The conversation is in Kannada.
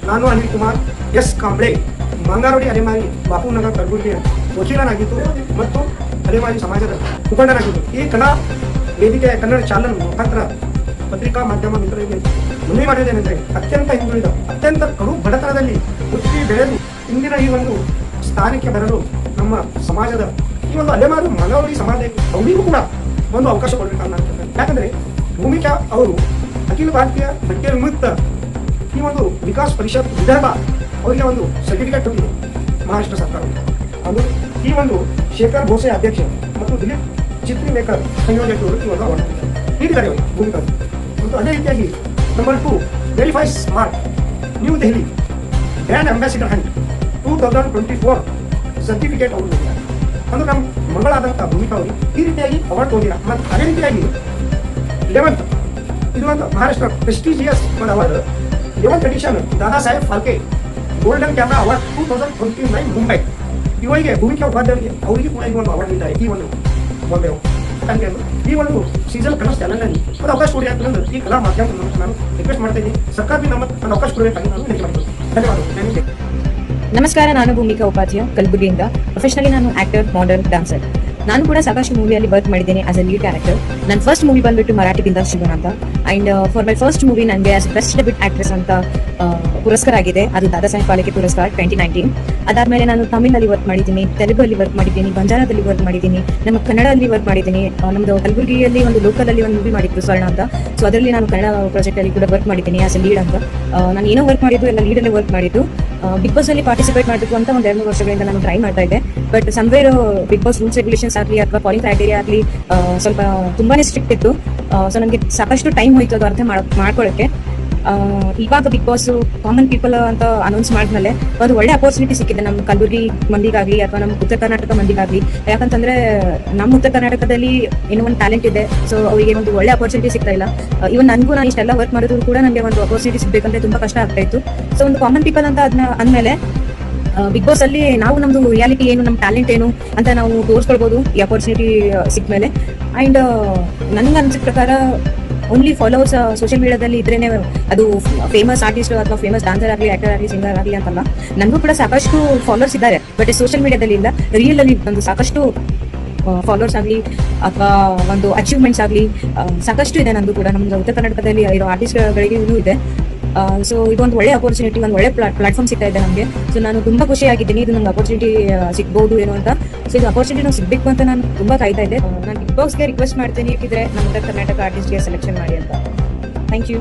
ನಾನು ಅನಿಲ್ ಕುಮಾರ್ ಎಸ್ ಕಾಂಬ್ಳೆ ಮಂಗಾರೊಡಿ ಅಲೆಮಾರಿ ಬಾಪುನಗರ ಕಲಬುರಗಿಯ ವಕೀಲನಾಗಿದ್ದು ಮತ್ತು ಅಲೆಮಾರಿ ಸಮಾಜದ ಮುಖಂಡನಾಗಿದ್ದು ಈ ಕಲಾ ವೇದಿಕೆಯ ಕನ್ನಡ ಚಾನಲ್ ಮುಖಾಂತರ ಪತ್ರಿಕಾ ಮಾಧ್ಯಮ ಮಿತ್ರರಿಗೆ ಮನವಿ ಮಾಡಿದ್ದೇನೆಂದರೆ ಅತ್ಯಂತ ಹಿಂದುಳಿದ ಅತ್ಯಂತ ಕಡು ಬಡತನದಲ್ಲಿ ಹುಟ್ಟಿ ಬೆಳೆದು ಇಂದಿನ ಈ ಒಂದು ಸ್ಥಾನಕ್ಕೆ ಬರಲು ನಮ್ಮ ಸಮಾಜದ ಈ ಒಂದು ಅಲೆಮಾರು ಮಂಗಾರೊಡಿ ಸಮಾಜ ಅವರಿಗೂ ಕೂಡ ಒಂದು ಅವಕಾಶ ಕೊಡಬೇಕನ್ನ ಯಾಕಂದರೆ ಭೂಮಿಕಾ ಅವರು ಅಖಿಲ ಭಾರತೀಯ ಬಟ್ಟೆ ವಿಮುಕ್ತ ಈ ಒಂದು ವಿಕಾಸ್ ಪರಿಷತ್ ವಿದರ್ಭ ಅವರಿಗೆ ಒಂದು ಸರ್ಟಿಫಿಕೇಟ್ ಕೊಟ್ಟಿದೆ ಮಹಾರಾಷ್ಟ್ರ ಸರ್ಕಾರ. ಅದು ಈ ಒಂದು ಶೇಖರ್ ಭೋಸೆ ಅಧ್ಯಕ್ಷ ಮತ್ತು ದಿಲೀಪ್ ಚಿತ್ರಿ ಮೇಕರ್ ಸಂಯೋಜಕರು ಈ ಒಂದು ಅವಾರ್ಡ್ ನೀಡಿದ್ದಾರೆ ಅವರು ಭೂಮಿಕಾ. ಮತ್ತು ಅದೇ ರೀತಿಯಾಗಿ number 2 verify smart new Delhi grand ambassador Hunt 2024 certificate ಅವರು ನೀಡಿದ್ದಾರೆ. ಅಂದ್ರೆ ನಮ್ಮ ಮಗಳಾದಂಥ ಭೂಮಿಕಾ ಅವರು ಈ ರೀತಿಯಾಗಿ ಅವಾರ್ಡ್ ತಗೊಂಡಿರ. ಮತ್ತು ಅದೇ ರೀತಿಯಾಗಿ 11th ಇದು ಒಂದು ಮಹಾರಾಷ್ಟ್ರ ಪ್ರೆಸ್ಟೀಜಿಯಸ್ ಒಂದು award 11th edition Dada Saheb Phalke golden camera award 2029 Mumbai ಇವರಿಗೆ ಭೂಮಿಕಾ ಉಪಾಧ್ಯಾಯರಿಗೆ ಅವರಿಗೆ ಕೂಡ ಈ ಒಂದು ಅವಾರ್ಡ್ ನೀಡಿದ್ದಾರೆ. ಈ ಒಂದು ಬಾಂಬೆ ಈ ಒಂದು ಸೀಸನ್ ಕನ್ನಡ ಚಾನಲ್ನಲ್ಲಿ ಒಂದು ಅವಕಾಶ ಕೊಡಿ ಅಂತಂದ್ರೆ ಈ ಕಲಾ ಮಾಧ್ಯಮ ನಾನು ರಿಕ್ವೆಸ್ಟ್ ಮಾಡ್ತಾ ಇದ್ದೀನಿ. ಸರ್ಕಾರ ನಮ್ಮ ಅವಕಾಶ ಕೊಡಬೇಕಾಗಿ ನಾನು ವಿನಂತಿ ಮಾಡ್ತೀನಿ. ಧನ್ಯವಾದಗಳು. ನಮಸ್ಕಾರ, ನಾನು ಭೂಮಿಕಾ ಉಪಾಧ್ಯಾಯ ಕಲಬುರಗಿಯಿಂದ. ಪ್ರೊಫೆಷನಲಿ ನಾನು ಆಕ್ಟರ್, ಮಾಡೆಲ್, ಡಾನ್ಸರ್. ನಾನು ಕೂಡ ಸಾಕಷ್ಟು ಮೂವಿಯಲ್ಲಿ ವರ್ಕ್ ಮಾಡಿದ್ದೇನೆ ಆಸ್ ಅ ಲೀಡ್ ಕ್ಯಾರೆಕ್ಟರ್. ನನ್ನ ಫಸ್ಟ್ ಮೂವಿ ಬಂದ್ಬಿಟ್ಟು ಮರಾಠಿ ಬಿಂದಾಸ್ ಶಿವನ್ ಅಂತ. And for my first movie ನನಗೆ ಆಸ್ ಬೆಸ್ಟ್ ಡೆಬ್ಯೂಟ್ ಆಕ್ಟ್ರೆಸ್ ಅಂತ ಪುರಸ್ಕಾರ ಆಗಿದೆ. ಅದು ದಾದಾ ಸಾಹೇಬ್ ಫಾಲ್ಕೆ ಪುರಸ್ಕಾರ 2019. ಅದಾದ್ಮೇಲೆ ನಾನು ತಮಿಳಲ್ಲಿ ವರ್ಕ್ ಮಾಡಿದ್ದೀನಿ, ತೆಲುಗಲ್ಲಿ ವರ್ಕ್ ಮಾಡಿದ್ದೀನಿ, ಬಂಜಾರದಲ್ಲಿ ವರ್ಕ್ ಮಾಡಿದ್ದೀನಿ, ನಮ್ಮ ಕನ್ನಡದಲ್ಲಿ ವರ್ಕ್ ಮಾಡಿದ್ದೀನಿ. ನಮ್ಮದು ಕಲಬುರಗಿಯಲ್ಲಿ ಒಂದು ಲೋಕಲಲ್ಲಿ ಒಂದು ಮೂವಿ ಮಾಡಿದ್ರು ಸ್ವರ್ಣ ಅಂತ. ಸೊ ಅದರಲ್ಲಿ ನಾನು ಕನ್ನಡ ಪ್ರಾಜೆಕ್ಟ್ ಅಲ್ಲಿ ಕೂಡ ವರ್ಕ್ ಮಾಡಿದ್ದೀನಿ ಆಸ್ ಅ ಲೀಡ್ ಅಂತ. ನಾನು ಏನೋ ವರ್ಕ್ ಮಾಡಿದ್ದು ಎಲ್ಲ ಲೀಡಲ್ಲಿ ವರ್ಕ್ ಮಾಡಿದ್ದು. ಬಿಗ್ ಬಾಸ್ ಅಲ್ಲಿ ಪಾರ್ಟಿಸಿಪೇಟ್ ಮಾಡಬೇಕು ಅಂತ ಒಂದು 2-3 ವರ್ಷಗಳಿಂದ ನಾನು ಟ್ರೈ ಮಾಡ್ತಾ ಇದ್ದೆ. But somewhere big boss rules regulations ಆಗಲಿ ಅಥವಾ ಫಾಲೋಯಿಂಗ್ ಕ್ರೈಟೀರಿಯಾ ಆಗಲಿ ಸ್ವಲ್ಪ ತುಂಬಾನೇ ಸ್ಟ್ರಿಕ್ಟ್ ಇತ್ತು. ಸೊ ನನಗೆ ಸಾಕಷ್ಟು ಟೈಮ್ ಹೋಯ್ತು ಅದು ಅರ್ಥ ಮಾಡ್ಕೊಳ್ಳೋಕ್ಕೆ. ಇವಾಗ ಬಿಗ್ ಬಾಸ್ ಕಾಮನ್ ಪೀಪಲ್ ಅಂತ ಅನೌನ್ಸ್ ಮಾಡಿದ್ಮೇಲೆ ಒಂದು ಒಳ್ಳೆ ಅಪರ್ಚುನಿಟಿ ಸಿಕ್ಕಿದೆ ನಮ್ಮ ಕಲಬುರಗಿ ಮಂದಿಗಾಗ್ಲಿ ಅಥವಾ ನಮ್ಮ ಉತ್ತರ ಕರ್ನಾಟಕ ಮಂದಿಗಾಗ್ಲಿ. ಯಾಕಂತಂದ್ರೆ ನಮ್ಮ ಉತ್ತರ ಕರ್ನಾಟಕದಲ್ಲಿ ಏನೋ ಒಂದು ಟ್ಯಾಲೆಂಟ್ ಇದೆ. ಸೊ ಅವರಿಗೆ ಒಂದು ಒಳ್ಳೆ ಅಪರ್ಚುನಿಟಿ ಸಿಗ್ತಾ ಇಲ್ಲ. ಇವನ್ ನನಗೂ ನಾನು ಇಷ್ಟೆಲ್ಲ ವರ್ಕ್ ಮಾಡಿದ್ರು ಕೂಡ ನನಗೆ ಒಂದು ಅಪರ್ಚುನಿಟಿ ಸಿಗ್ಬೇಕಂದ್ರೆ ತುಂಬಾ ಕಷ್ಟ ಆಗ್ತಾ ಇತ್ತು. ಸೊ ಒಂದು ಕಾಮನ್ ಪೀಪಲ್ ಅಂತ ಅಂದ್ಮೇಲೆ ಬಿಗ್ ಬಾಸ್ ಅಲ್ಲಿ ನಾವು ನಮ್ದು ರಿಯಾಲಿಟಿ ಏನು, ನಮ್ಮ ಟ್ಯಾಲೆಂಟ್ ಏನು ಅಂತ ನಾವು ತೋರಿಸ್ಕೊಳ್ಬಹುದು ಈ ಅಪರ್ಚುನಿಟಿ ಸಿಕ್ಮೇಲೆ. ಅಂಡ್ ನನ್ಗೆ ಅನ್ಸಿದ ಪ್ರಕಾರ ಓನ್ಲಿ ಫಾಲೋವರ್ಸ್ ಸೋಷಿಯಲ್ ಮೀಡಿಯಾದಲ್ಲಿ ಇದ್ರೇನೆ ಅದು ಫೇಮಸ್ ಆರ್ಟಿಸ್ಟ್ ಅಥವಾ ಫೇಮಸ್ ಡಾನ್ಸರ್ ಆಗಲಿ, ಆಕ್ಟರ್ ಆಗಲಿ, ಸಿಂಗರ್ ಆಗಲಿ ಅಂತಲ್ಲ. ನನಗೂ ಕೂಡ ಸಾಕಷ್ಟು ಫಾಲೋವರ್ಸ್ ಇದ್ದಾರೆ, ಬಟ್ ಸೋಷಿಯಲ್ ಮೀಡಿಯಾದಲ್ಲಿ ಇಲ್ಲ. ರಿಯಲ್ ಅಲ್ಲಿ ಒಂದು ಸಾಕಷ್ಟು ಫಾಲೋವರ್ಸ್ ಆಗಲಿ ಅಥವಾ ಒಂದು ಅಚೀವ್ಮೆಂಟ್ಸ್ ಆಗಲಿ ಸಾಕಷ್ಟು ಇದೆ. ನಂದು ಕೂಡ ನಮ್ಮ ಉತ್ತರ ಕರ್ನಾಟಕದಲ್ಲಿ ಇರೋ ಆರ್ಟಿಸ್ಟ್ಗಳಿಗೆ ಇದೆ. ಸೊ ಇದೊಂದು ಒಳ್ಳೆ ಅಪರ್ಚುನಿಟಿ, ಒಂದು ಒಳ್ಳೆ ಪ್ಲಾಟ್ಫಾರ್ಮ್ ಸಿಗ್ತಾ ಇದೆ ನಮಗೆ. ಸೊ ನಾನು ತುಂಬಾ ಖುಷಿಯಾಗಿದ್ದೀನಿ ಇದು ನಂಗೆ ಅಪರ್ಚುನಿಟಿ ಸಿಗ್ಬಹುದು ಏನು ಅಂತ. ಸೊ ಇದು ಅಪರ್ಚುನಿಟಿ ಸಿಗ್ಬೇಕು ಅಂತ ನಾನು ತುಂಬಾ ಕಾಯ್ತಾ ಇದ್ದೆ. ನಾನು ಬಿಗ್ ಬಾಸ್ಗೆ ರಿಕ್ವೆಸ್ಟ್ ಮಾಡ್ತೀನಿ, ಇದ್ರೆ ನಮ್ಮ ಉತ್ತರ ಕರ್ನಾಟಕ ಆರ್ಟಿಸ್ಟ್ಗೆ ಸೆಲೆಕ್ಷನ್ ಮಾಡಿ ಅಂತ. Thank you.